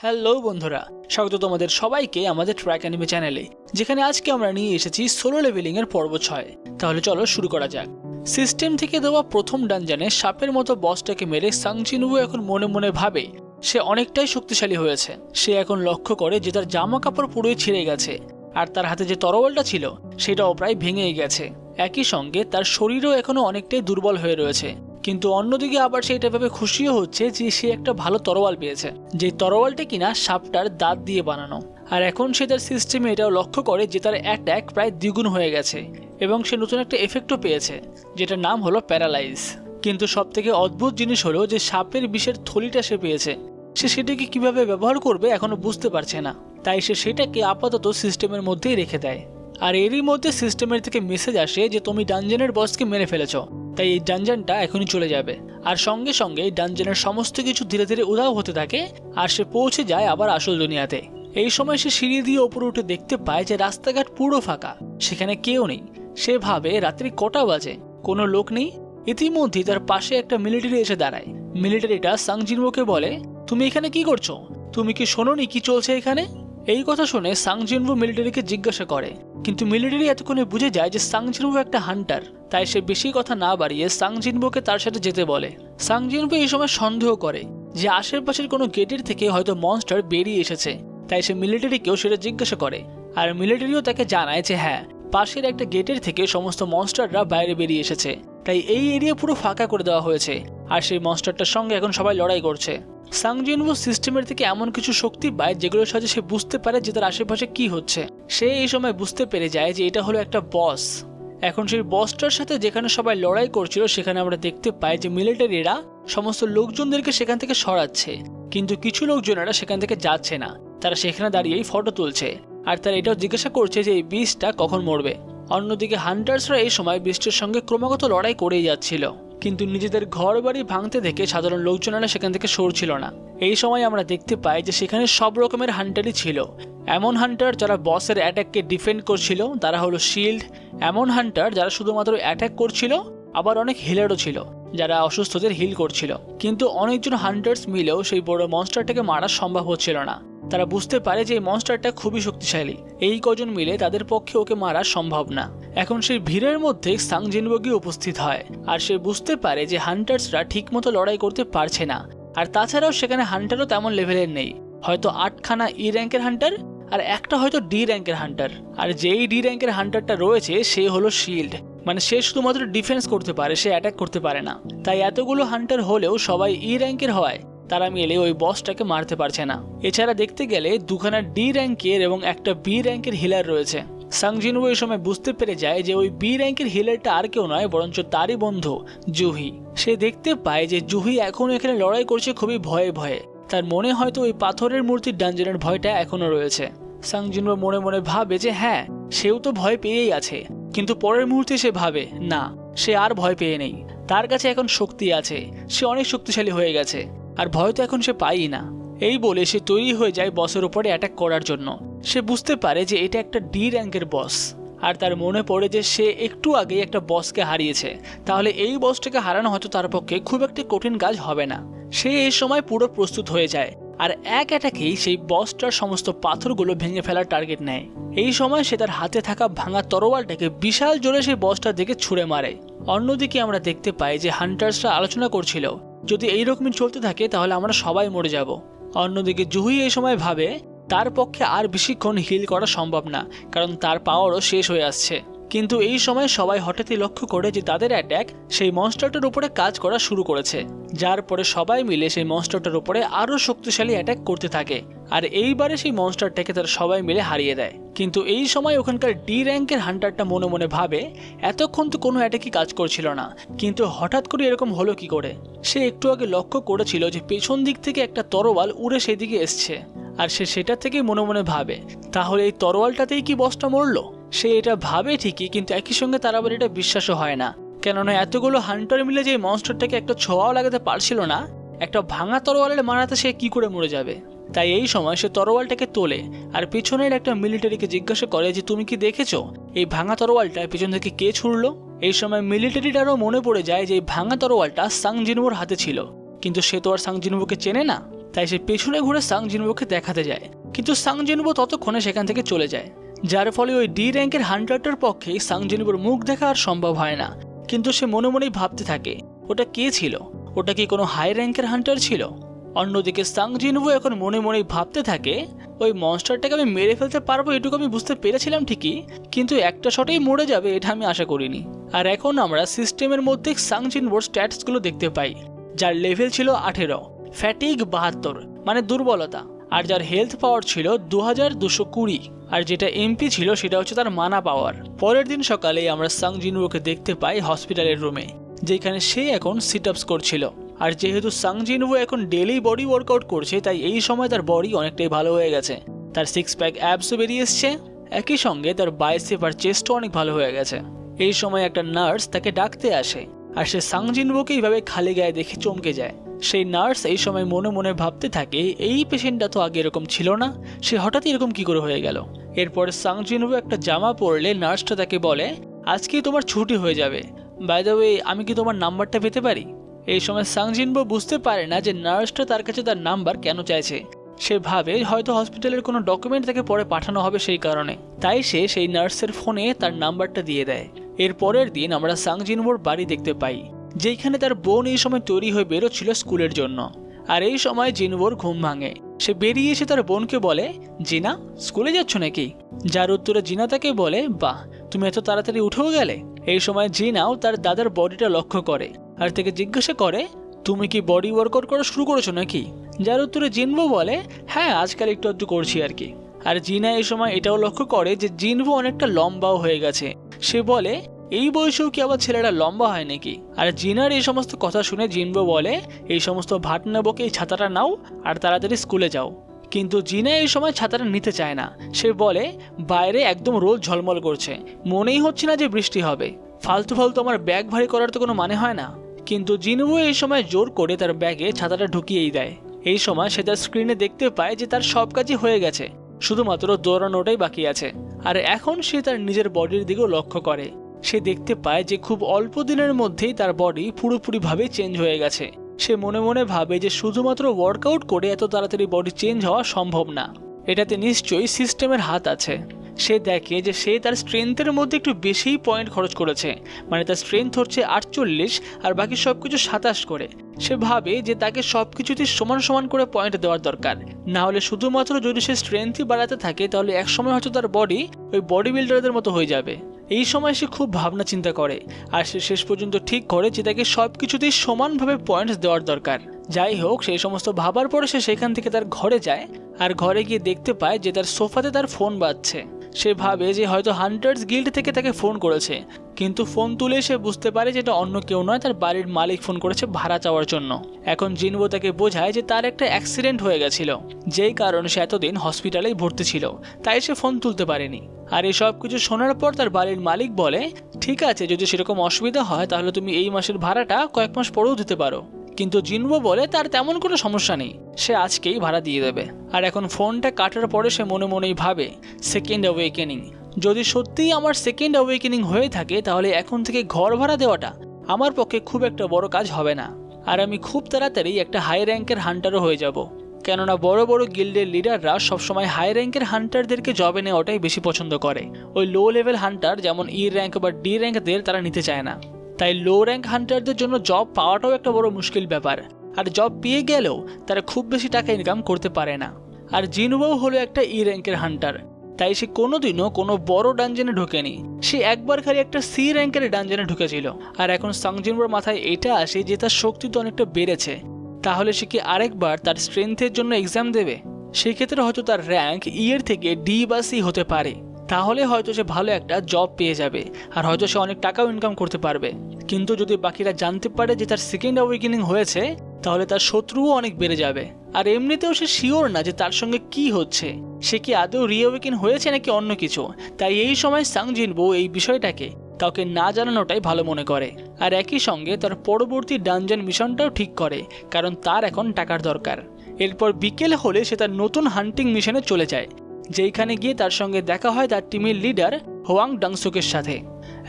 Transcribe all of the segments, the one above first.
Hello বন্ধুরা, স্বাগত তোমাদের সবাইকে আমাদের ট্র্যাক অ্যানিমে চ্যানেলে, যেখানে আজকে আমরা নিয়ে এসেছি সোলো লেভেলিং এর পর্ব 6। তাহলে চলো শুরু করা যাক। সিস্টেম থেকে দেওয়া প্রথম ডানজানে সাপের মতো বসটাকে মেরে সাং জিনওো এখন মনে মনে ভাবে সে অনেকটাই শক্তিশালী হয়েছে। সে এখন লক্ষ্য করে যে তার জামা কাপড় পুরোই ছিঁড়ে গেছে, আর তার হাতে যে তরোয়ালটা ছিল সেটাও প্রায় ভেঙেই গেছে। একই সঙ্গে তার শরীরও এখনো অনেকটাই দুর্বল হয়ে রয়েছে। কিন্তু অন্যদিকে আবার সে এটা ভেবে খুশিও হচ্ছে যে সে একটা ভালো তরোয়াল পেয়েছে, যে তরোয়ালটা কিনা সাপটার দাঁত দিয়ে বানানো। আর এখন সে তার সিস্টেমে এটাও লক্ষ্য করে যে তার অ্যাটাক প্রায় দ্বিগুণ হয়ে গেছে, এবং সে নতুন একটা এফেক্টও পেয়েছে যেটার নাম হলো প্যারালাইজ। কিন্তু সব থেকে অদ্ভুত জিনিস হলো যে সাপের বিষের থলিটা সে পেয়েছে, সে সেটাকে কিভাবে ব্যবহার করবে এখনো বুঝতে পারছে না। তাই সে সেটাকে আপাতত সিস্টেমের মধ্যেই রেখে দেয়। আর এরই মধ্যে সিস্টেমের থেকে মেসেজ আসে যে তুমি ডানজনের বসকে মেরে ফেলেছ, তাই এই ডানজনটা এখনই চলে যাবে। আর সঙ্গে সঙ্গে ডানজনের সমস্ত কিছু ধীরে ধীরে উধাও হতে থাকে, আর সে পৌঁছে যায় আবার আসল দুনিয়াতে। এই সময় সে সিঁড়ি দিয়ে ওপরে উঠে দেখতে পায় যে রাস্তাঘাট পুরো ফাঁকা, সেখানে কেউ নেই। সে ভাবে রাত্রি কটা বাজে, কোনো লোক নেই। ইতিমধ্যেই তার পাশে একটা মিলিটারি এসে দাঁড়ায়। মিলিটারিটা সাং জিনওোকে বলে, তুমি এখানে কি করছো? তুমি কি শোনোনি কি চলছে এখানে? এই কথা শুনে সাং জিনওো মিলিটারিকে জিজ্ঞাসা করে, কিন্তু মিলিটারি এতক্ষণে বুঝে যায় যে সাং জিনওো একটা হান্টার। তাই সে বেশি কথা না বাড়িয়ে সাং জিনওোকে তার সাথে যেতে বলে। সাং জিনওো এই সময় সন্দেহ করে যে আশেপাশের কোনো গেটের থেকে হয়তো মনস্টার বেরিয়ে এসেছে, তাই সে মিলিটারিকেও সেটা জিজ্ঞাসা করে। আর মিলিটারিও তাকে জানায় যে হ্যাঁ, পাশের একটা গেটের থেকে সমস্ত মনস্টাররা বাইরে বেরিয়ে এসেছে, তাই এই এরিয়া পুরো ফাঁকা করে দেওয়া হয়েছে। আর সেই মনস্টারটার সঙ্গে এখন সবাই লড়াই করছে। সাং জিনওো সিস্টেমের থেকে এমন কিছু শক্তি পায় যেগুলোর সাথে সে বুঝতে পারে যে তার আশেপাশে কি হচ্ছে। সে এই সময় বুঝতে পেরে যায় যে এটা হলো একটা বস। এখন সেই বসটার সাথে যেখানে সবাই লড়াই করছিল সেখানে আমরা দেখতে পাই যে মিলিটারিরা সমস্ত লোকজনদেরকে সেখান থেকে সরাচ্ছে, কিন্তু কিছু লোকজনেরা সেখান থেকে যাচ্ছে না, তারা সেখানে দাঁড়িয়েই ফটো তুলছে। আর তারা এটাও জিজ্ঞাসা করছে যে এই বিস্টটা কখন মরবে। অন্যদিকে হান্টার্সরা এই সময় বিস্টের সঙ্গে ক্রমাগত লড়াই করেই যাচ্ছিল, কিন্তু নিজেদের ঘর বাড়ি ভাঙতে দেখে সাধারণ লোকজনেরা সেখান থেকে সরছিল না। এই সময় আমরা দেখতে পাই যে সেখানে সব রকমের হান্টারই ছিল। এমন হান্টার যারা বসের অ্যাটাককে ডিফেন্ড করছিল, তারা হলো শিল্ড। এমন হান্টার যারা শুধুমাত্র অ্যাটাক করছিল, আবার অনেক হিলারও ছিল যারা অসুস্থদের হিল করছিল। কিন্তু অনেকজন হান্টার্স মিলেও সেই বড় মনস্টারটাকে মারা সম্ভব হচ্ছিল না। তারা বুঝতে পারে যে এই মনস্টারটা খুবই শক্তিশালী, এই কজন মিলে তাদের পক্ষে ওকে মারা সম্ভব না। এখন সেই ভিড়ের মধ্যে সাং জিনওো গিয়ে উপস্থিত হয়, আর সে বুঝতে পারে যে হান্টার্সরা ঠিকমতো লড়াই করতে পারছে না। আর তাছাড়াও সেখানে হান্টারও তেমন লেভেলের নেই, হয়তো 8খানা ই র্যাঙ্কের হান্টার আর একটা হয়তো ডি র্যাঙ্কের হান্টার। আর যেই ডি র্যাঙ্কের হান্টারটা রয়েছে সে হলো শিল্ড, মানে সে শুধুমাত্র ডিফেন্স করতে পারে, সে অ্যাটাক করতে পারে না। তাই এতগুলো হান্টার হলেও সবাই ই র্যাঙ্কের হওয়ায় তারা মিলে ওই বসটাকে মারতে পারছে না। এছাড়া দেখতে গেলে 2খানা ডি র্যাঙ্কের এবং একটা বি র্যাঙ্কের হিলার রয়েছে। সাং জিনওো এই সময় বুঝতে পেরে যায় যে ওই বি র্যাঙ্কের হিলারটা আর কেউ নয়, বরঞ্চ তারই বন্ধু জুহি। সে দেখতে পায় যে জুহি এখন এখানে লড়াই করছে খুবই ভয়ে ভয়ে। তার মনে হয়তো ওই পাথরের মূর্তির ডানজনের ভয়টা এখনো রয়েছে। সাং জিনওো মনে মনে ভাবে যে হ্যাঁ, সেও তো ভয় পেয়েই আছে, কিন্তু পরের মুহূর্তে সে ভাবে না, সে আর ভয় পেয়ে নেই। তার কাছে এখন শক্তি আছে, সে অনেক শক্তিশালী হয়ে গেছে, আর ভয় তো এখন সে পায়ই না। এই বলে সে তৈরি হয়ে যায় বসের উপরে অ্যাটাক করার জন্য। সে বুঝতে পারে যে এটা একটা ডি র্যাঙ্কের বস, আর তার মনে পড়ে যে সে একটু আগে একটা বসকে হারিয়েছে, তাহলে এই বসটাকে হারানো হয়তো তার পক্ষে খুব একটা কঠিন কাজ হবে না। সে এই সময় পুরো প্রস্তুত হয়ে যায়, আর এক অ্যাটাকেই সেই বসটার সমস্ত পাথরগুলো ভেঙে ফেলার টার্গেট নেয়। এই সময় সে তার হাতে থাকা ভাঙা তরোয়ালটাকে বিশাল জোরে সেই বসটার দিকে ছুঁড়ে মারে। অন্যদিকে আমরা দেখতে পাই যে হান্টার্সরা আলোচনা করছিল, যদি এইরকমই চলতে থাকে তাহলে আমরা সবাই মরে যাব। অন্যদিকে জুহি এই সময় ভাবে তার পক্ষে আর বেশিক্ষণ হিল করা সম্ভব না, কারণ তার পাওয়ারও শেষ হয়ে আসছে। কিন্তু এই সময় সবাই হঠাৎই লক্ষ্য করে যে তাদের অ্যাটাক সেই মনস্টারটার উপরে কাজ করা শুরু করেছে, যার পরে সবাই মিলে সেই মনস্টারটার উপরে আরো শক্তিশালী অ্যাটাক করতে থাকে। আর এইবারে সেই মনস্টারটাকে তারা সবাই মিলে হারিয়ে দেয়। কিন্তু এই সময় ওখানকার ডি র্যাঙ্কের হান্টারটা মনে মনে ভাবে এতক্ষণ তো কোনো অ্যাটাকই কাজ করছিল না, কিন্তু হঠাৎ করে এরকম হলো কি করে। সে একটু আগে লক্ষ্য করেছিল যে পেছন দিক থেকে একটা তরোয়াল উড়ে সেদিকে এসছে, আর সে সেটা থেকেই মনে মনে ভাবে তাহলে এই তরোয়ালটাতেই কি বসটা মরলো। সে এটা ভাবে ঠিকই, কিন্তু একই সঙ্গে তার আবার এটা বিশ্বাসও হয় না, কেননা এতগুলো হান্টার মিলে যে মনস্টারটাকে একটা ছোঁয়াও লাগাতে পারছিল না, একটা ভাঙা তরোয়ালের মারাতে সে কি করে মরে যাবে। তাই এই সময় সে তরোয়ালটাকে তোলে, আর পিছনের একটা মিলিটারিকে জিজ্ঞাসা করে যে তুমি কি দেখেছো এই ভাঙা তরোয়ালটা পিছন থেকে কে ছুড়লো। এই সময় মিলিটারিটারও মনে পড়ে যায় যে এই ভাঙা তরোয়ালটা সাং জিনওোর হাতে ছিল, কিন্তু সে তো আর সাং জিনওোকে চেনে না। তাই সে পেছনে ঘুরে সাং জিনবোকে দেখাতে যায়, কিন্তু সাং জিনবো ততক্ষণে সেখান থেকে চলে যায়, যার ফলে ওই ডি র্যাঙ্কের হান্টারটার পক্ষে সাং জিনবোর মুখ দেখা আর সম্ভব হয় না। কিন্তু সে মনে মনেই ভাবতে থাকে ওটা কে ছিল, ওটা কি কোনো হাই র্যাঙ্কের হান্টার ছিল? অন্যদিকে সাং জিনবো এখন মনে মনেই ভাবতে থাকে ওই মনস্টারটাকে আমি মেরে ফেলতে পারবো এটুকু আমি বুঝতে পেরেছিলাম ঠিকই, কিন্তু একটা শটেই মরে যাবে এটা আমি আশা করিনি। আর এখন আমরা সিস্টেমের মধ্যে সাং জিনবোর স্ট্যাটসগুলো দেখতে পাই, যার লেভেল ছিল 18, ফ্যাটিগ 72 মানে দুর্বলতা, আর যার হেলথ পাওয়ার ছিল 2220, আর যেটা এমপি ছিল সেটা হচ্ছে তার মানা পাওয়ার। পরের দিন সকালে আমরা সাং জিনবোকে দেখতে পাই হসপিটালের রুমে, যেখানে সে এখন সিট আপস করছিল। আর যেহেতু সাং জিনবো এখন ডেলি বডি ওয়ার্কআউট করছে, তাই এই সময় তার বডি অনেকটাই ভালো হয়ে গেছে, তার 6 প্যাক অ্যাবসও বেরিয়ে এসছে, একই সঙ্গে তার বাইসেপ আর চেস্টও অনেক ভালো হয়ে গেছে। এই সময় একটা নার্স তাকে ডাকতে আসে, আর সে সাং জিনবোকে এইভাবে খালি গায়ে দেখে চমকে যায়। সেই নার্স এই সময় মনে মনে ভাবতে থাকে এই পেশেন্টটা তো আগে এরকম ছিল না, সে হঠাৎ এরকম কি করে হয়ে গেল। এরপরে সাং জিনবো একটা জামা পরলে নার্সটা তাকে বলে আজকেই তোমার ছুটি হয়ে যাবে, বাই দ্য ওয়ে আমি কি তোমার নাম্বারটা পেতে পারি? এই সময় সাং জিনবো বুঝতে পারে না যে নার্সটা তার কাছে তার নাম্বার কেন চাইছে। সে ভাবে হয়তো হসপিটালের কোনো ডকুমেন্ট তাকে পরে পাঠানো হবে সেই কারণে, তাই সে সেই নার্সের ফোনে তার নাম্বারটা দিয়ে দেয়। এর পরের দিন আমরা সাং জিনবোর বাড়ি দেখতে পাই, যেখানে তার বোন এই সময় তৈরি হয়ে বেরোচ্ছিল স্কুলের জন্য। আর এই সময় জিনবোর ঘুম ভাঙে, সে বেরিয়ে এসে তার বোনকে বলে জিনা স্কুলে যাচ্ছ নাকি? যার উত্তরে জিনা তাকে বলে বাহ তুমি এত তাড়াতাড়ি উঠেও গেলে। এই সময় জিনাও তার দাদার বডিটা লক্ষ্য করে আর তাকে জিজ্ঞাসা করে তুমি কি বডি ওয়ার্কআউট করা শুরু করেছো নাকি? যার উত্তরে জিনবো বলে হ্যাঁ আজকাল একটু একটু করছি আর কি। আর জিনা এই সময় এটাও লক্ষ্য করে যে জিনবো অনেকটা লম্বাও হয়ে গেছে। সে বলে এই বয়সেও কি আবার ছেলেরা লম্বা হয় নাকি? আর জিনার এই সমস্ত কথা শুনে জিনবো বলে এই সমস্ত ভাটনা বকে এই ছাতাটা নাও আর তাড়াতাড়ি স্কুলে যাও। কিন্তু জিনা এই সময় ছাতাটা নিতে চায় না, সে বলে বাইরে একদম রোদ ঝলমল করছে, মনেই হচ্ছে না যে বৃষ্টি হবে, ফালতু ফালতু আমার ব্যাগ ভারী করার তো কোনো মানে হয় না। কিন্তু জিনবো এই সময় জোর করে তার ব্যাগে ছাতাটা ঢুকিয়েই দেয়। এই সময় সে তার স্ক্রিনে দেখতে পায় যে তার সব কাজই হয়ে গেছে, শুধুমাত্র দৌড়ানোটাই বাকি আছে। আর এখন সে তার নিজের বডির দিকেও লক্ষ্য করে, সে দেখতে পায় যে খুব অল্প দিনের মধ্যেই তার বডি পুরোপুরিভাবে চেঞ্জ হয়ে গেছে। সে মনে মনে ভাবে যে শুধুমাত্র ওয়ার্কআউট করে এত তাড়াতাড়ি বডি চেঞ্জ হওয়া সম্ভব না, এটাতে নিশ্চয়ই সিস্টেমের হাত আছে। সে দেখে যে সে তার স্ট্রেংথের মধ্যে একটু বেশিই পয়েন্ট খরচ করেছে, মানে তার স্ট্রেংথ হচ্ছে 48 আর বাকি সব কিছু 27 করে। সে ভাবে যে তাকে সব কিছুতে সমান সমান করে পয়েন্ট দেওয়ার দরকার, না হলে শুধুমাত্র যদি সে স্ট্রেংথই বাড়াতে থাকে তাহলে একসময় হয়তো তার বডি ওই বডি বিল্ডারদের মতো হয়ে যাবে। এই সময় সে খুব ভাবনা চিন্তা করে আর সে শেষ পর্যন্ত ঠিক করে যে তাকে সব কিছুতেই সমানভাবে পয়েন্টস দেওয়ার দরকার। যাই হোক সেই সমস্ত ভাবার পরে সে সেখান থেকে তার ঘরে যায়, আর ঘরে গিয়ে দেখতে পায় যে তার সোফাতে তার ফোন বাজছে। সে ভাবে যে হয়তো হান্টার্স গিল্ড থেকে তাকে ফোন করেছে, কিন্তু ফোন তুলে সে বুঝতে পারে যে এটা অন্য কেউ নয়, তার বাড়ির মালিক ফোন করেছে ভাড়া চাওয়ার জন্য। এখন জিনবো তাকে বোঝায় যে তার একটা অ্যাক্সিডেন্ট হয়ে গেছিল, যেই কারণে সে এতদিন হসপিটালেই ভর্তি ছিল, তাই সে ফোন তুলতে পারেনি। আর এই সব কিছু শোনার পর তার বাড়ির মালিক বলে ঠিক আছে যদি সেরকম অসুবিধা হয় তাহলে তুমি এই মাসের ভাড়াটা কয়েক মাস পরেও দিতে পারো। কিন্তু জিনবো বলে তার তেমন কোনো সমস্যা নেই, সে আজকেই ভাড়া দিয়ে দেবে। আর এখন ফোনটা কাটার পরে সে মনে মনেই ভাবে সেকেন্ড অ্যাওয়েকেনিং, যদি সত্যিই আমার সেকেন্ড অ্যাওয়েকেনিং হয়ে থাকে তাহলে এখন থেকে ঘর ভাড়া দেওয়াটা আমার পক্ষে খুব একটা বড় কাজ হবে না, আর আমি খুব তাড়াতাড়ি একটা হাই র্যাঙ্কের হান্টারও হয়ে যাব। কেননা বড় বড় গিল্ডের লিডাররা সবসময় হাই র্যাঙ্কের হান্টারদেরকে জবে নেওয়াটাই বেশি পছন্দ করে, ওই লো লেভেল হান্টার যেমন ই র্যাঙ্ক বা ডি র্যাঙ্কদের তারা নিতে চায় না। তাই লো র্যাঙ্ক হান্টারদের জন্য জব পাওয়াটাও একটা বড় মুশকিল ব্যাপার, আর জব পেয়ে গেলেও তারা খুব বেশি টাকা ইনকাম করতে পারে না। আর জিনবো হলো একটা ই র্যাঙ্কের হান্টার, তাই সে কোনোদিনও কোনো বড় ডানজেনে ঢোকেনি, সে একবার খালি একটা সি র্যাঙ্কের ডানজেনে ঢুকেছিল। আর এখন সাং জিনবোর মাথায় এটা আসে যে তার শক্তি তো অনেকটা বেড়েছে, তাহলে সে কি আরেকবার তার স্ট্রেংথের জন্য এক্সাম দেবে? সেই ক্ষেত্রে হয়তো তার র্যাঙ্ক ই এর থেকে ডি বা সি হতে পারে, তাহলে হয়তো সে ভালো একটা জব পেয়ে যাবে আর হয়তো সে অনেক টাকাও ইনকাম করতে পারবে। কিন্তু যদি বাকিরা জানতে পারে যে তার সেকেন্ড অ্যাওয়েকেনিং হয়েছে তাহলে তার শত্রুও অনেক বেড়ে যাবে। আর এমনিতেও সে শিওর না যে তার সঙ্গে কি হচ্ছে, সে কি আদৌ রিঅ্যাওয়েকেন হয়েছে নাকি অন্য কিছু। তাই এই সময় সাং জিনবো এই বিষয়টাকে কাউকে না জানানোটাই ভালো মনে করে, আর একই সঙ্গে তার পরবর্তী ডানজন মিশনটাও ঠিক করে, কারণ তার এখন টাকার দরকার। এরপর বিকেল হলে সে তার নতুন হান্টিং মিশনে চলে যায়, যেইখানে গিয়ে তার সঙ্গে দেখা হয় তার টিমের লিডার হোয়াং ডাংসুকের সাথে।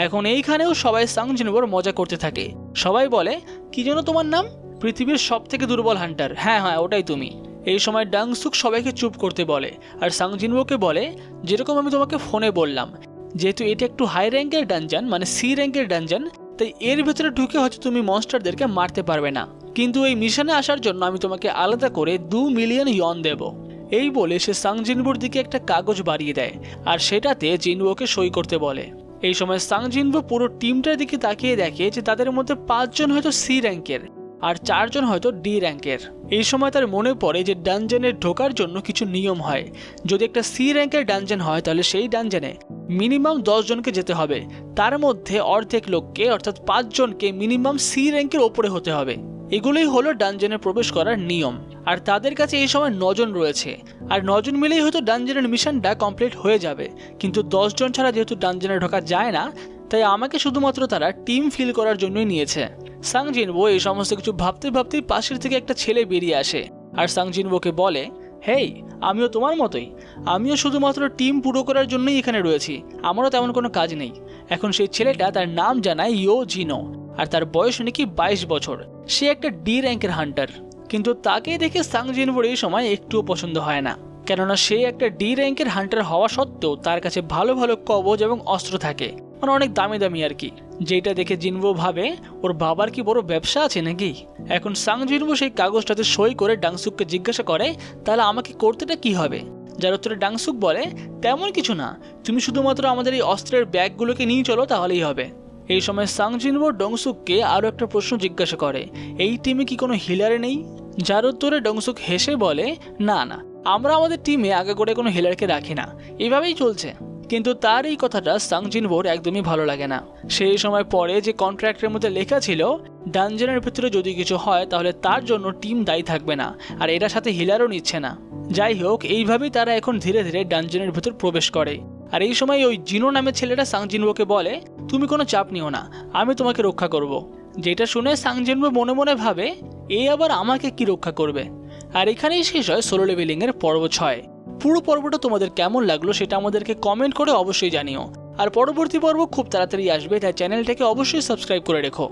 এখন এইখানেও সবাই সাং জিনবোর মজা করতে থাকে, সবাই বলে কি যেন তোমার নাম? পৃথিবীর সব থেকে দুর্বল হান্টার, হ্যাঁ হ্যাঁ ওটাই তুমি। এই সময় ডাংসুক সবাইকে চুপ করতে বলে আর সাং জিনওকে বলে, যেরকম আমি তোমাকে ফোনে বললাম, যেহেতু এটা একটু হাই র্যাঙ্কের ডানজান মানে সি র্যাঙ্কের ডানজান, তাই এর ভেতরে ঢুকে হয়তো তুমি মনস্টারদেরকে মারতে পারবে না, কিন্তু এই মিশনে আসার জন্য আমি তোমাকে আলাদা করে 2 মিলিয়ন ইয়ন দেব। এই বলে সে সাং জিনবোর দিকে একটা কাগজ বাড়িয়ে দেয় আর সেটাতে জিনওকে সই করতে বলে। এই সময় সাং জিনবো পুরো টিমটার দিকে তাকিয়ে দেখে যে তাদের মধ্যে 5 জন হয়তো সি র্যাঙ্কের আর 4 জন হয়তো ডি র্যাঙ্কের। এই সময় তার মনে পড়ে যে ডানজেনে ঢোকার জন্য কিছু নিয়ম হয়। যদি একটা সি র্যাঙ্কের ডানজেন হয় তাহলে সেই ডানজেনে মিনিমাম 10 জনকে যেতে হবে, তার মধ্যে অর্ধেক লোককে অর্থাৎ 5 জনকে মিনিমাম সি র্যাঙ্কের ওপরে হতে হবে। এগুলোই হলো ডানজেনে প্রবেশ করার নিয়ম। আর তাদের কাছে এই সময় 9 জন রয়েছে আর 9 জন মিলেই হয়তো ডানজেনের মিশনটা কমপ্লিট হয়ে যাবে, কিন্তু 10 জন ছাড়া যেহেতু ডানজেনে ঢোকা যায় না, তাই আমাকে শুধুমাত্র তারা টিম ফিল করার জন্যই নিয়েছে। সাং জিনবো এই সমস্ত কিছু ভাবতে ভাবতেই পাশের থেকে একটা ছেলে বেরিয়ে আসে আর সাং জিনবোকে বলে, হেই, আমিও তোমার মতোই, আমিও শুধুমাত্র টিম পুরো করার জন্যই এখানে রয়েছি, আমারও তেমন কোনো কাজ নেই। এখন সেই ছেলেটা তার নাম জানায় ইয়ো জিনো আর তার বয়স নাকি 22 বছর। সে একটা ডি র্যাঙ্কের হান্টার, কিন্তু তাকে দেখে সাং জিনবোর এই সময় একটুও পছন্দ হয় না, কেননা সে একটা ডি র্যাঙ্কের হান্টার হওয়া সত্ত্বেও তার কাছে ভালো ভালো কবজ এবং অস্ত্র থাকে, মানে অনেক দামি দামি আর কি। যেটা দেখে জিনবো ভাবে ওর বাবার কি বড় ব্যবসা আছে নাকি। এখন সাং জিনবো সেই কাগজটাতে সই করে ডাংসুককে জিজ্ঞাসা করে, তাহলে আমাকে করতেটা কি হবে? যার উত্তরে ডাংসুক বলে, তেমন কিছু না, তুমি শুধুমাত্র আমাদের এই অস্ত্রের ব্যাগগুলোকে নিয়ে চলো তাহলেই হবে। এই সময় সাং জিনবো ডংসুককে আরও একটা প্রশ্ন জিজ্ঞাসা করে, এই টিমে কি কোনো হিলার নেই? যার উত্তরে ডংসুক হেসে বলে, না না, আমরা আমাদের টিমে আগে করে কোনো হিলারকে রাখি না, এভাবেই চলছে। কিন্তু তার এই কথাটা সাং জিনবোর একদমই ভালো লাগে না। সেই সময় পরে যে কন্ট্রাক্টের মধ্যে লেখা ছিল ডানজেনের ভিতরে যদি কিছু হয় তাহলে তার জন্য টিম দায়ী থাকবে না, আর এটার সাথে হিলারও নিচ্ছে না। যাই হোক, এইভাবেই তারা এখন ধীরে ধীরে ডানজেনের ভিতর প্রবেশ করে। আর এই সময় ওই জিনো নামের ছেলেটা সাং জিনবোকে বলে, তুমি কোনো চাপ নিও না, আমি তোমাকে রক্ষা করব। যেটা শুনে সাং জিনবো মনে মনে ভাবে, এ আবার আমাকে কি রক্ষা করবে। আর এখানেই শেষ হয় সোলো লেভেলিং এর পর্ব 6। পুরো পর্বটা তোমাদের কেমন লাগলো সেটা আমাদেরকে কমেন্ট করে অবশ্যই জানিও। আর পরবর্তী পর্ব খুব তাড়াতাড়ি আসবে, তাই চ্যানেলটাকে অবশ্যই সাবস্ক্রাইব করে রেখো।